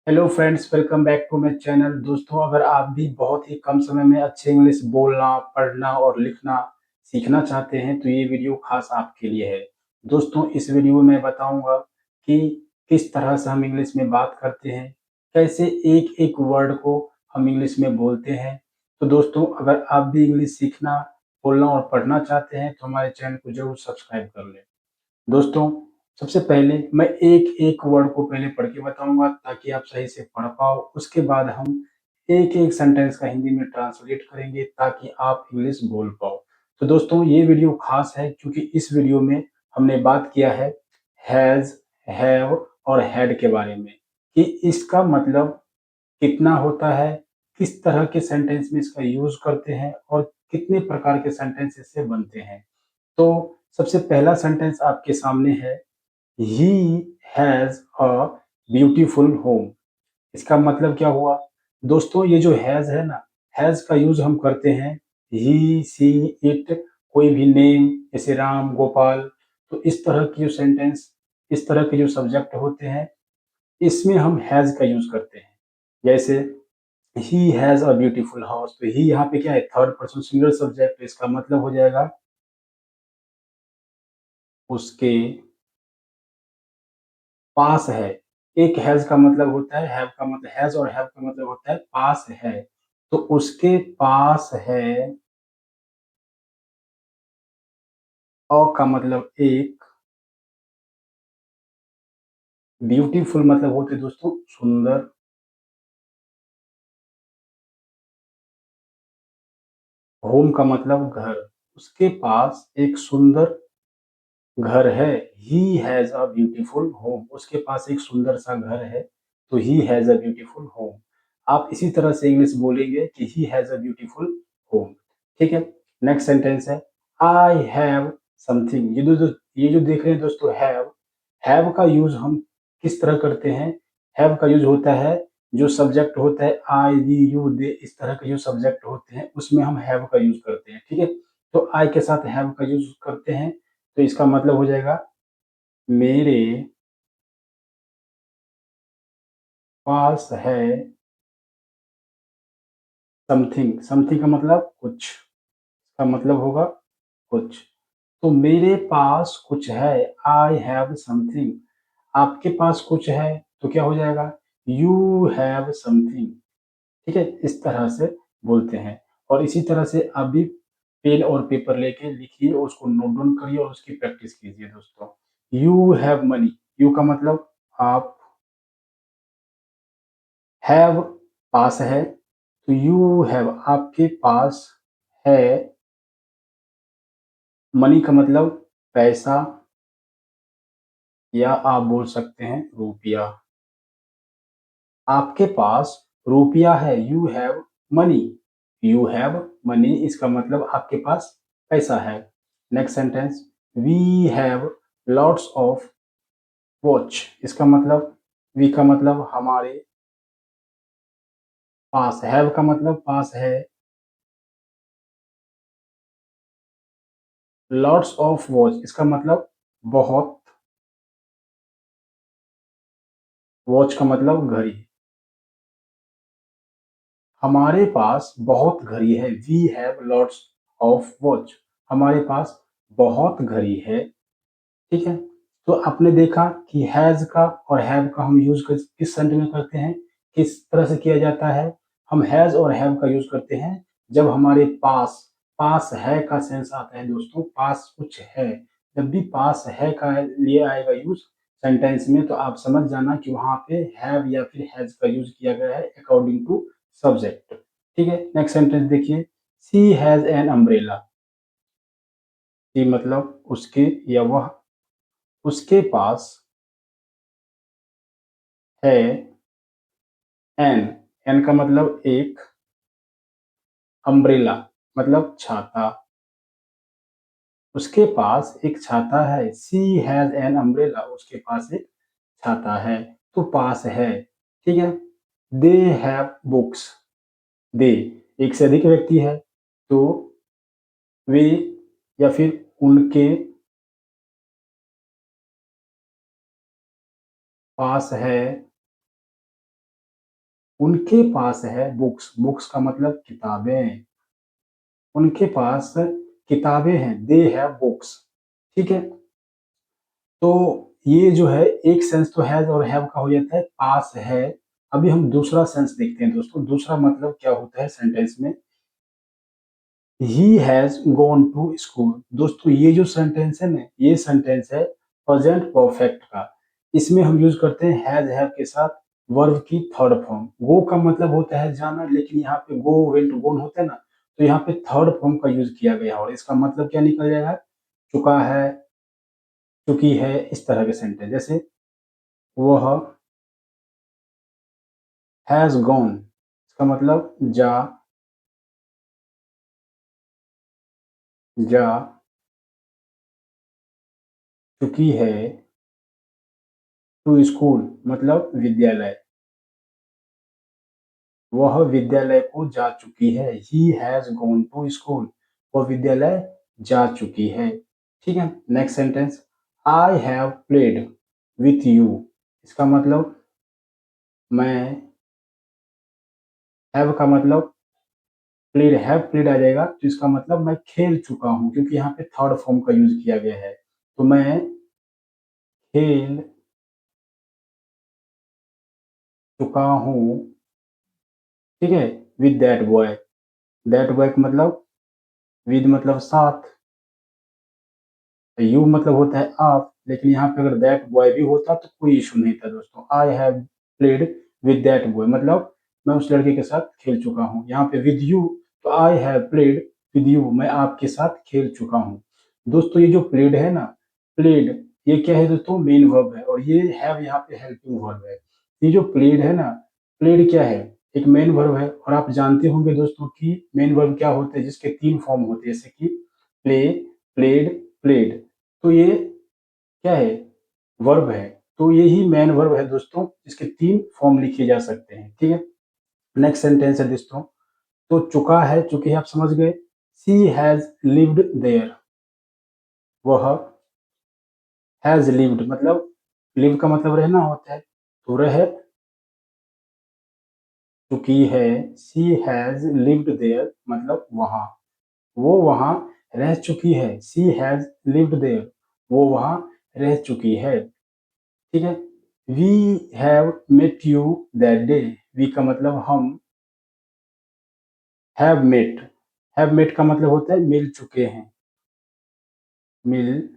Hello friends, welcome back to my channel. दोस्तों, अगर आप भी बहुत ही कम समय में अच्छे इंग्लिश बोलना, पढ़ना और लिखना सीखना चाहते हैं तो ये वीडियो खास आपके लिए है। दोस्तों, इस वीडियो में बताऊंगा कि किस तरह से हम इंग्लिश में बात करते हैं, कैसे एक एक वर्ड को हम इंग्लिश में बोलते हैं। तो दोस्तों, अगर आप भी इंग्लिश सीखना, बोलना और पढ़ना चाहते हैं तो हमारे चैनल को जरूर सब्सक्राइब कर लें। दोस्तों, सबसे पहले मैं एक-एक वर्ड को पहले पढ़ के बताऊँगा ताकि आप सही से पढ़ पाओ। उसके बाद हम एक-एक सेंटेंस का हिंदी में ट्रांसलेट करेंगे ताकि आप इंग्लिश बोल पाओ। तो दोस्तों, ये वीडियो खास है क्योंकि इस वीडियो में हमने बात किया है हैज़, हैव और हैड के बारे में कि इसका मतलब कितना होता है, किस तरह के सेंटेंस में इसका यूज़ करते हैं और कितने प्रकार के सेंटेंस इससे बनते हैं। तो सबसे पहला सेंटेंस आपके सामने है, he has a beautiful home. इसका मतलब क्या हुआ? दोस्तों, ये जो हैज़ है ना, हैज़ का यूज़ हम करते हैं ही, सी, इट, कोई भी नेम जैसे राम, गोपाल। तो इस तरह की जो सेंटेंस, इस तरह के जो सब्जेक्ट होते हैं, इसमें हम हैज़ का यूज़ करते हैं। जैसे he has a beautiful house, तो ही यहाँ पे क्या है? Third person singular subject. इसका मतलब हो जाएगा उसके पास है। एक हैज़ का मतलब होता है, हैव का मतलब, हैज़ और हैव का मतलब होता है पास है। तो उसके पास है, का मतलब एक, ब्यूटीफुल मतलब होते हैं दोस्तों सुंदर, होम का मतलब घर। उसके पास एक सुंदर घर है। He has a beautiful home. उसके पास एक सुंदर सा घर है, तो he has a beautiful home. आप इसी तरह से इंग्लिश बोलेंगे कि he has a beautiful home. ठीक है? नेक्स्ट सेंटेंस है, आई हैव समथिंग। ये जो देख रहे हैं दोस्तों, हैव का यूज़ हम किस तरह करते हैं? हैव का यूज़ होता है, जो सब्जेक्ट होता है आई, वी, यू, दे, इस तरह के जो सब्जेक्ट होते हैं उसमें हम हैव का यूज़ करते हैं। ठीक है? तो आई के साथ हैव का यूज़ करते हैं, तो इसका मतलब हो जाएगा मेरे पास है समथिंग। समथिंग का मतलब कुछ, का मतलब होगा कुछ। तो मेरे पास कुछ है, आई हैव समथिंग। आपके पास कुछ है तो क्या हो जाएगा? You have something. ठीक है? इस तरह से बोलते हैं। और इसी तरह से आप भी पेन और पेपर लेके लिखिए, उसको नोट डाउन करिए और उसकी प्रैक्टिस कीजिए दोस्तों। You have money. यू का मतलब आप, हैव पास है, तो यू हैव आपके पास है। मनी का मतलब पैसा, या आप बोल सकते हैं रुपया। आपके पास रुपया है, you have money. You have money, इसका मतलब आपके पास पैसा है। Next sentence, we have lots of watch. इसका मतलब, वी का मतलब हमारे पास, हैव का मतलब पास है, लॉट्स ऑफ वॉच इसका मतलब बहुत, वॉच का मतलब घड़ी। हमारे पास बहुत घड़ी है, we have lots of watch. हमारे पास बहुत घड़ी है। ठीक है? तो आपने देखा कि हैज़ का और हैव का हम यूज़ किस सेंटेंस में करते हैं, किस तरह से किया जाता है। हम हैज़ और हैव का यूज़ करते हैं जब हमारे पास, पास है का सेंस आता है दोस्तों, पास कुछ है। जब भी पास है का लिए आएगा यूज़ सेंटेंस में, तो आप समझ जाना कि वहाँ पे हैव या फिर हैज़ का यूज़ किया गया है अकॉर्डिंग टू सब्जेक्ट। ठीक है? नेक्स्ट सेंटेंस देखिए, she has an umbrella. She मतलब उसके, या वह, उसके पास है एन। एन का मतलब एक, अम्ब्रेला मतलब छाता। उसके पास एक छाता है, सी हैज एन अम्ब्रेला। उसके पास एक छाता है, तो पास है। ठीक है? They have books. दे एक से अधिक व्यक्ति है, तो वे या फिर उनके पास है उनके पास है बुक्स, बुक्स का मतलब किताबें, उनके पास किताबें हैं, दे हैव बुक्स। ठीक है, तो ये जो है एक सेंस तो हैज और हैव का हो जाता है, पास है। अभी हम दूसरा सेंस देखते हैं दोस्तों, दूसरा मतलब क्या होता है सेंटेंस में, he has gone to school. दोस्तों ये जो सेंटेंस है ना, ये सेंटेंस है प्रेजेंट परफेक्ट का। इसमें हम यूज करते हैं हैज हैव के साथ वर्ब की थर्ड फॉर्म। गो का मतलब होता है जाना, लेकिन यहाँ पे गो वेंट गोन होता है ना, तो यहाँ पे थर्ड फॉर्म का यूज किया गया और इसका मतलब क्या निकल जाएगा, चुका है, चुकी है, इस तरह के सेंटेंस। जैसे वह हैज गॉन, इसका मतलब जा, जा चुकी है, टू स्कूल मतलब विद्यालय, वह विद्यालय को जा चुकी है, he has gone to school, वह विद्यालय जा चुकी है। ठीक है, next sentence, I have played with you, इसका मतलब मैं, हैव का मतलब प्लेड, हैव प्लेड आ जाएगा, तो इसका मतलब मैं खेल चुका हूं, क्योंकि यहाँ पे थर्ड फॉर्म का यूज किया गया है, तो मैं खेल चुका हूँ, ठीक है, with that boy. That boy का मतलब विद मतलब साथ, यू मतलब होता है आप, लेकिन यहाँ पे अगर दैट बॉय भी होता तो कोई इशू नहीं था दोस्तों। आई have played with that boy मतलब मैं उस लड़के के साथ खेल चुका हूँ। यहाँ पे विद यू, तो आई हैव प्लेड विद यू, मैं आपके साथ खेल चुका हूँ। दोस्तों ये जो प्लेड है ना, प्लेड ये क्या है दोस्तों, मेन वर्ब है, और ये हैव यहाँ पे हेल्पिंग वर्ब है। ये जो प्लेड है ना, प्लेड क्या है, एक मेन वर्ब है, और आप जानते होंगे दोस्तों कि मेन वर्ब क्या होते हैं, जिसके तीन फॉर्म होते हैं, जैसे कि प्ले, प्लेड, प्लेड। तो ये क्या है, वर्ब है, तो यही मेन वर्ब है दोस्तों, इसके तीन फॉर्म लिखे जा सकते हैं। ठीक है, नेक्स्ट सेंटेंस है दोस्तों, तो चुका है, चूंकि आप समझ गए, सी हैज लिव्ड देयर, वह हैज लिव्ड मतलब लिव का मतलब रहना होता है, तो रह चुकी है, सी हैज लिव्ड देयर मतलब वहां, वो वहां रह चुकी है, सी हैज लिव्ड देयर, वो वहां रह चुकी है। ठीक है, we have met you that day, we का मतलब हम, हैव मेट, हैव मेट का मतलब होता है मिल चुके हैं, मिल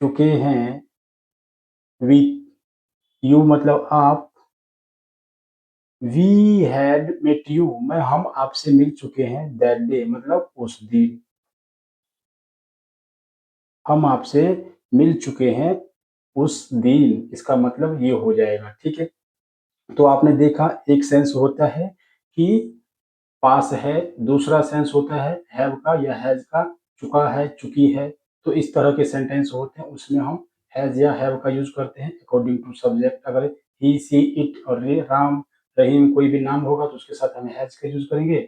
चुके हैं, विथ यू मतलब आप, वी हैड मेट यू मैं हम आपसे मिल चुके हैं, दैट डे मतलब उस दिन, हम आपसे मिल चुके हैं उस दिन, इसका मतलब ये हो जाएगा। ठीक है, तो आपने देखा एक सेंस होता है कि पास है, दूसरा सेंस होता है हैव का या हैज का, चुका है, चुकी है। तो इस तरह के सेंटेंस होते हैं, उसमें हम हैज या हैव का यूज करते हैं अकॉर्डिंग टू सब्जेक्ट। अगर ही, सी, इट और रे, राम, रहीम कोई भी नाम होगा तो उसके साथ हम हैज का यूज करेंगे,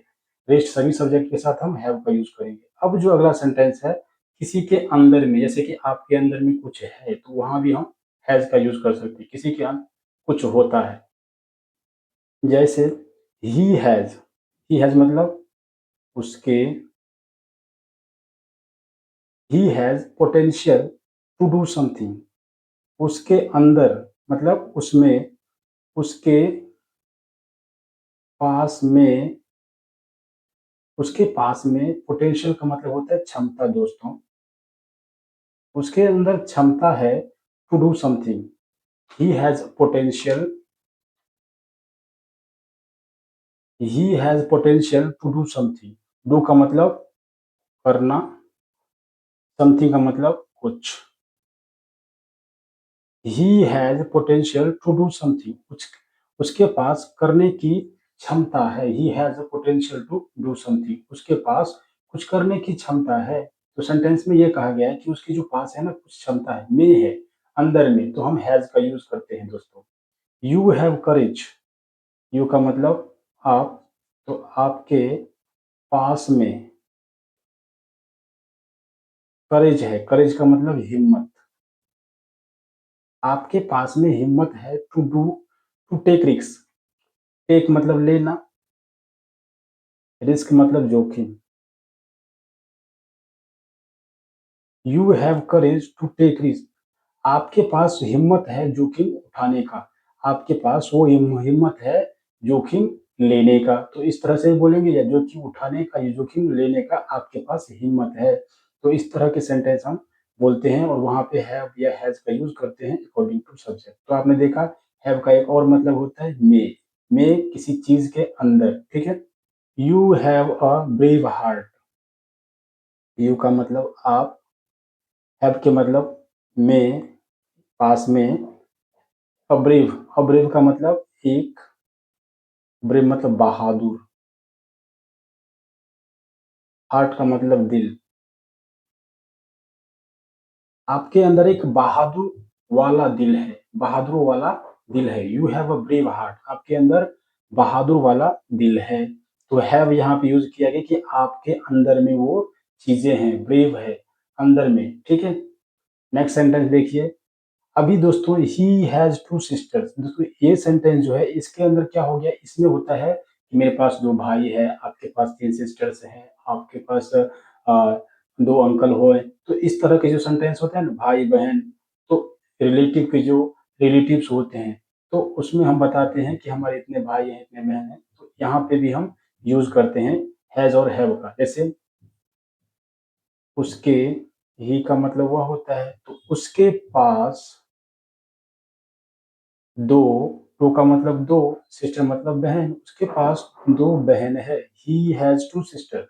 रेस्ट सभी सब्जेक्ट के साथ हम हैव का यूज करेंगे। अब जो अगला सेंटेंस है, किसी के अंदर में, जैसे कि आपके अंदर में कुछ है तो वहां भी हम हैज का यूज कर सकते हैं, किसी के अंदर कुछ होता है। जैसे ही हैज, ही हैज मतलब उसके, he has potential to do something, उसके अंदर मतलब उसमें, उसके पास में, उसके पास में पोटेंशियल का मतलब होता है क्षमता दोस्तों, उसके अंदर क्षमता है to do something, he has potential, he has potential to do something, do का मतलब करना, समथिंग का मतलब कुछ, he has potential to do something, कुछ उसके पास करने की क्षमता है, he has a potential to do something, उसके पास कुछ करने की क्षमता है। तो सेंटेंस में ये कहा गया है कि उसके जो पास है ना कुछ क्षमता है, में है, अंदर में, तो हम हैज का यूज करते हैं दोस्तों। यू हैव करेज, यू का मतलब आप, तो आपके पास में करेज है, करेज का मतलब हिम्मत, आपके पास में हिम्मत है to do, to take risk, take मतलब लेना, रिस्क मतलब जोखिम। You have courage to take risk, आपके पास हिम्मत है जोखिम उठाने का, आपके पास वो हिम्मत है जोखिम लेने का। तो इस तरह से बोलेंगे, या जोखिम उठाने का या जोखिम लेने का आपके पास हिम्मत है। तो इस तरह के सेंटेंस हम बोलते हैं, और वहां पे हैव या हैज का यूज करते हैं अकॉर्डिंग टू सब्जेक्ट। तो आपने देखा हैव का एक और मतलब होता है मे किसी चीज के अंदर, ठीक है। You have a brave heart, you का मतलब आप, हैव के मतलब में, पास में, अब्रेव, अब्रेव का मतलब एक, ब्रेव मतलब बहादुर, हार्ट का मतलब दिल। आपके अंदर एक बहादुर वाला दिल है, बहादुर वाला दिल है। You have a brave heart, आपके अंदर बहादुर वाला दिल है। तो हैव यहाँ पे यूज किया गया कि आपके अंदर में वो चीजें हैं, ब्रेव है अंदर में, ठीक है। नेक्स्ट सेंटेंस देखिए। अभी दोस्तों ही हैज टू सिस्टर्स, दोस्तों ये सेंटेंस जो है इसके अंदर क्या हो गया, इसमें होता है कि मेरे पास दो भाई है, आपके पास तीन सिस्टर्स हैं, आपके पास दो अंकल हो। तो इस तरह के जो सेंटेंस होते हैं ना, भाई बहन, तो रिलेटिव के जो रिलेटिव्स होते हैं, तो उसमें हम बताते हैं कि हमारे इतने भाई हैं, इतने बहन हैं। तो यहाँ पे भी हम यूज करते हैं हैज और हैव का। जैसे उसके, ही का मतलब वह होता है, तो उसके पास दो, टू का मतलब दो, सिस्टर मतलब बहन, उसके पास दो बहन है। ही हैज टू सिस्टर,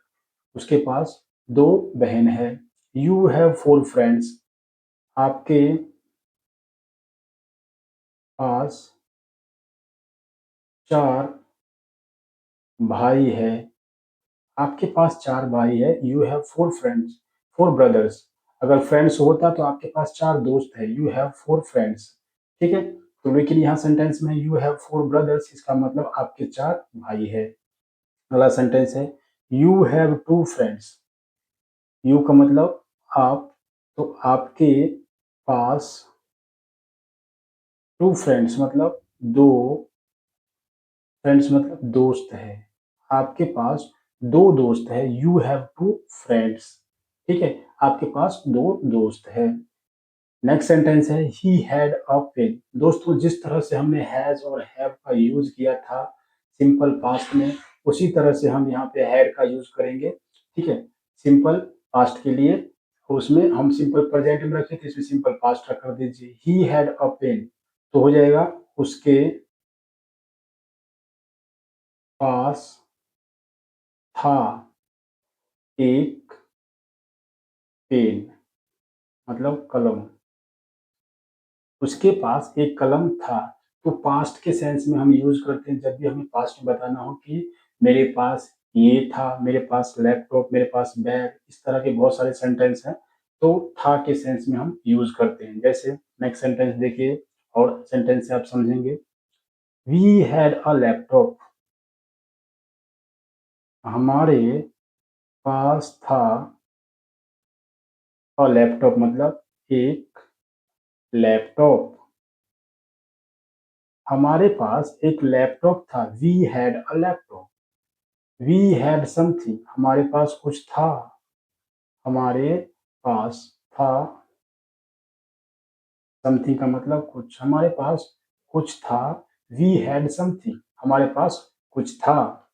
उसके पास दो बहन है। यू हैव फोर फ्रेंड्स, आपके पास चार भाई है, आपके पास चार भाई है। You have four friends, four brothers, अगर फ्रेंड्स होता तो आपके पास चार दोस्त है। यू हैव फोर फ्रेंड्स, ठीक है। तो लेकिन यहाँ सेंटेंस में यू हैव फोर ब्रदर्स, इसका मतलब आपके चार भाई है। अगला सेंटेंस है you have two friends, you का मतलब आप, तो आपके पास टू फ्रेंड्स मतलब दो, फ्रेंड्स मतलब दोस्त है, आपके पास दो दोस्त है। यू हैव टू फ्रेंड्स, ठीक है, आपके पास दो दोस्त है। नेक्स्ट सेंटेंस है ही हैड अ पेन, दोस्तों जिस तरह से हमने हैज और हैव का यूज किया था सिंपल पास्ट में, उसी तरह से हम यहाँ पे हैड का यूज करेंगे, ठीक है। सिंपल पास्ट के लिए उसमें हम सिंपल प्रेजेंट में रखे थे, इसमें सिंपल पास्ट रख कर दीजिए। ही हैड अ पेन, तो हो जाएगा उसके पास था एक पेन, मतलब कलम, उसके पास एक कलम था। तो पास्ट के सेंस में हम यूज करते हैं जब भी हमें पास्ट में बताना हो कि मेरे पास ये था, मेरे पास लैपटॉप, मेरे पास बैग, इस तरह के बहुत सारे सेंटेंस हैं। तो था के सेंस में हम यूज करते हैं। जैसे नेक्स्ट सेंटेंस देखिए, और सेंटेंस से आप समझेंगे। वी हैड अ लैपटॉप, हमारे पास था, और लैपटॉप मतलब एक लैपटॉप, हमारे पास एक लैपटॉप था। We had a laptop, we had something, हमारे पास कुछ था, हमारे पास था, समथिंग का मतलब कुछ, हमारे पास कुछ था। वी हैड समथिंग, हमारे पास कुछ था,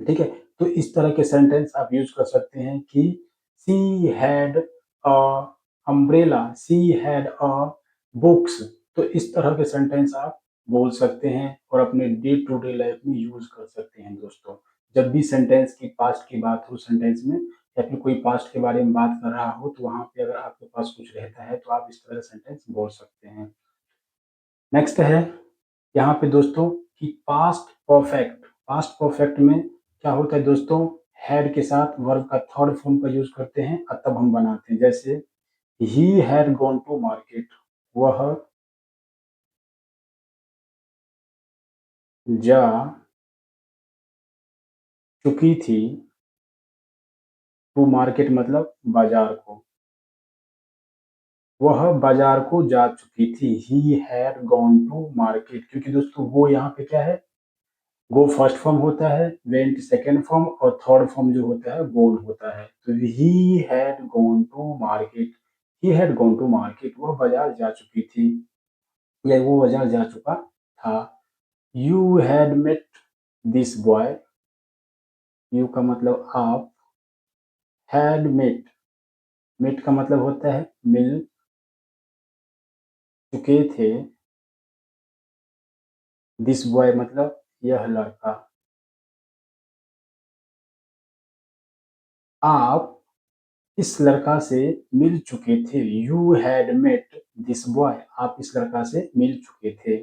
ठीक है। तो इस तरह के सेंटेंस आप यूज कर सकते हैं कि she had a umbrella, she had a books. तो इस तरह के सेंटेंस आप बोल सकते हैं और अपने डे टू डे लाइफ में यूज कर सकते हैं दोस्तों। जब भी सेंटेंस की पास्ट की बात हो सेंटेंस में, या फिर कोई पास्ट के बारे में बात कर रहा हो, तो वहां पे अगर आपके पास कुछ रहता है तो आप इस तरह का सेंटेंस बोल सकते हैं। नेक्स्ट है यहाँ पे दोस्तों कि पास्ट परफेक्ट, पास्ट परफेक्ट में क्या होता है दोस्तों, हैड के साथ वर्ब का थर्ड फॉर्म का यूज करते हैं और तब हम बनाते हैं। जैसे he had gone to market, वह जा चुकी थी, टू मार्केट मतलब बाजार को, वह बाजार को जा चुकी थी। He had gone to market, क्योंकि दोस्तों वो यहाँ पे क्या है, गो फर्स्ट फॉर्म होता है, वेंट सेकेंड फॉर्म और थर्ड फॉर्म जो होता है गोन होता है। तो he had gone to market, he had gone to market, वह बाजार जा चुकी थी या वो बाजार जा चुका था। You had met this boy, you का मतलब आप, हैड मेट, मेट का मतलब होता है मिल चुके थे, दिस बॉय मतलब यह लड़का, आप इस लड़का से मिल चुके थे। You had met this boy, आप इस लड़का से मिल चुके थे।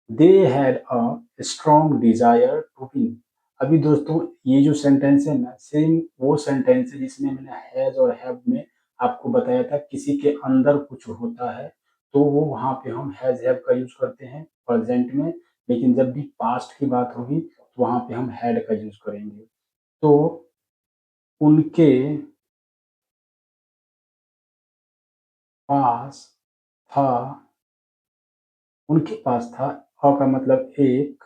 They had a strong desire to win. अभी दोस्तों ये जो सेंटेंस है ना, सेम वो सेंटेंस है जिसमें मैंने हैज और हैव में आपको बताया था किसी के अंदर कुछ होता है तो वो वहां पे हम हैज हैव का यूज करते हैं प्रेजेंट में, लेकिन जब भी पास्ट की बात होगी तो वहां पे हम हैड का यूज करेंगे। तो उनके पास था, उनके पास था, अ का मतलब एक,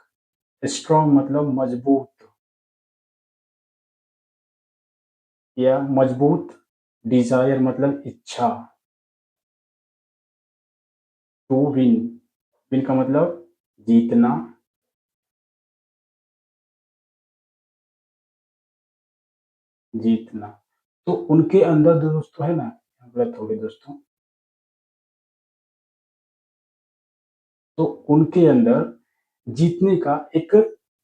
स्ट्रॉन्ग मतलब मजबूत या मजबूत, डिजायर मतलब इच्छा, टू विन, विन का मतलब जीतना, जीतना। तो उनके अंदर जो दोस्तों है ना, गलत हो गए दोस्तों, तो उनके अंदर जीतने का एक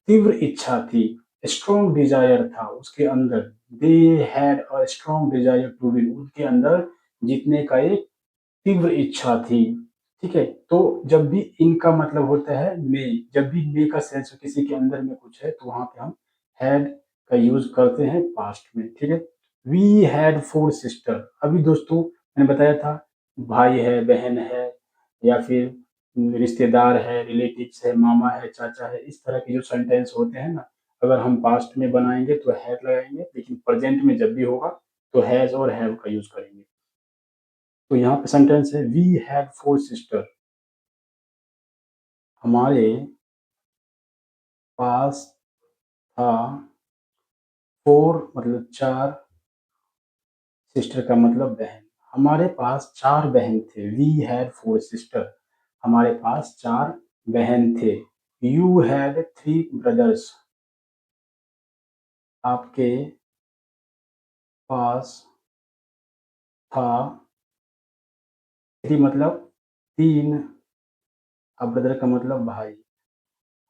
तीव्र इच्छा थी, स्ट्रॉन्ग डिजायर था उसके अंदर। They had a strong desire to win, उनके अंदर जीतने का एक तीव्र इच्छा थी। ठीक है, तो जब भी इनका मतलब होता है मे, जब भी मे का सेंस हो किसी के अंदर में कुछ है तो वहां पे हम हैड का यूज करते हैं पास्ट में। ठीक है, वी हैड फोर सिस्टर। अभी दोस्तों मैंने बताया था भाई है, बहन है, या फिर रिश्तेदार है, रिलेटिव्स है, मामा है, चाचा है, इस तरह के जो सेंटेंस होते हैं ना, अगर हम पास्ट में बनाएंगे तो हैड लगाएंगे, लेकिन प्रेजेंट में जब भी होगा तो हैज और हैव का यूज करेंगे। तो यहाँ पे सेंटेंस है वी हैड फोर सिस्टर, हमारे पास था, फोर मतलब चार, सिस्टर का मतलब बहन, हमारे पास चार बहन थे। वी हैड फोर सिस्टर, हमारे पास चार बहन थे। यू हैड थ्री ब्रदर्स, आपके पास था, थ्री मतलब तीन, अब ब्रदर का मतलब भाई,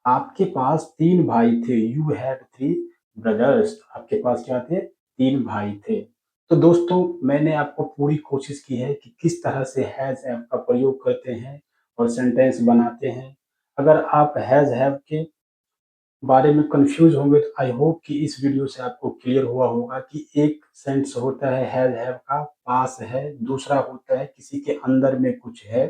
आपके पास तीन भाई थे। यू हैड थ्री ब्रदर्स, आपके पास क्या थे, तीन भाई थे। तो दोस्तों मैंने आपको पूरी कोशिश की है कि किस तरह से हैज हैव का प्रयोग करते हैं और सेंटेंस बनाते हैं। अगर आप हैज हैव के बारे में कंफ्यूज होंगे तो आई होप कि इस वीडियो से आपको क्लियर हुआ होगा कि एक सेंस होता है हैज हैव का, पास है, दूसरा होता है किसी के अंदर में कुछ है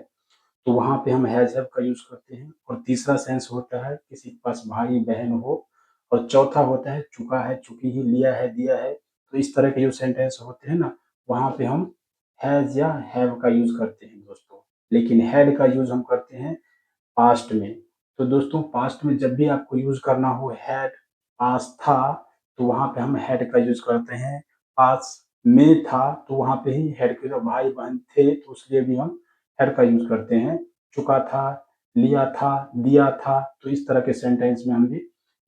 तो वहां पे हम हैज हैव का यूज करते हैं, और तीसरा सेंस होता है किसी के पास भाई बहन हो, और चौथा होता है चुका है, चुकी ही, लिया है, दिया है। तो इस तरह के जो सेंटेंस होते हैं ना, वहां पे हम हैज या हैव का यूज करते हैं दोस्तों, लेकिन हैड का यूज हम करते हैं पास्ट में। तो दोस्तों पास्ट में जब भी आपको यूज करना हो हैड, पास था तो वहां पे हम हैड का यूज करते हैं। पास में था तो वहां पे ही हैड के, जो भाई बहन थे तो उसलिए भी हम हैड का यूज करते हैं। चुका था, लिया था, दिया था, तो इस तरह के सेंटेंस में हम भी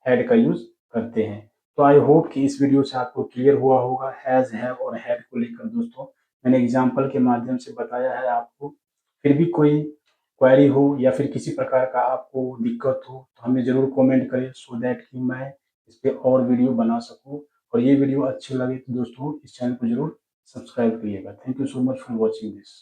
हैड का यूज करते हैं। तो आई होप कि इस वीडियो से आपको क्लियर हुआ होगा हैज हैव और हैड को लेकर दोस्तों, मैंने एग्जाम्पल के माध्यम से बताया है आपको। फिर भी कोई क्वेरी हो या फिर किसी प्रकार का आपको दिक्कत हो तो हमें ज़रूर कमेंट करें, सो दैट कि मैं इस पे और वीडियो बना सकूं। और ये वीडियो अच्छी लगे तो दोस्तों इस चैनल को जरूर सब्सक्राइब करिएगा। Thank you so much for watching this.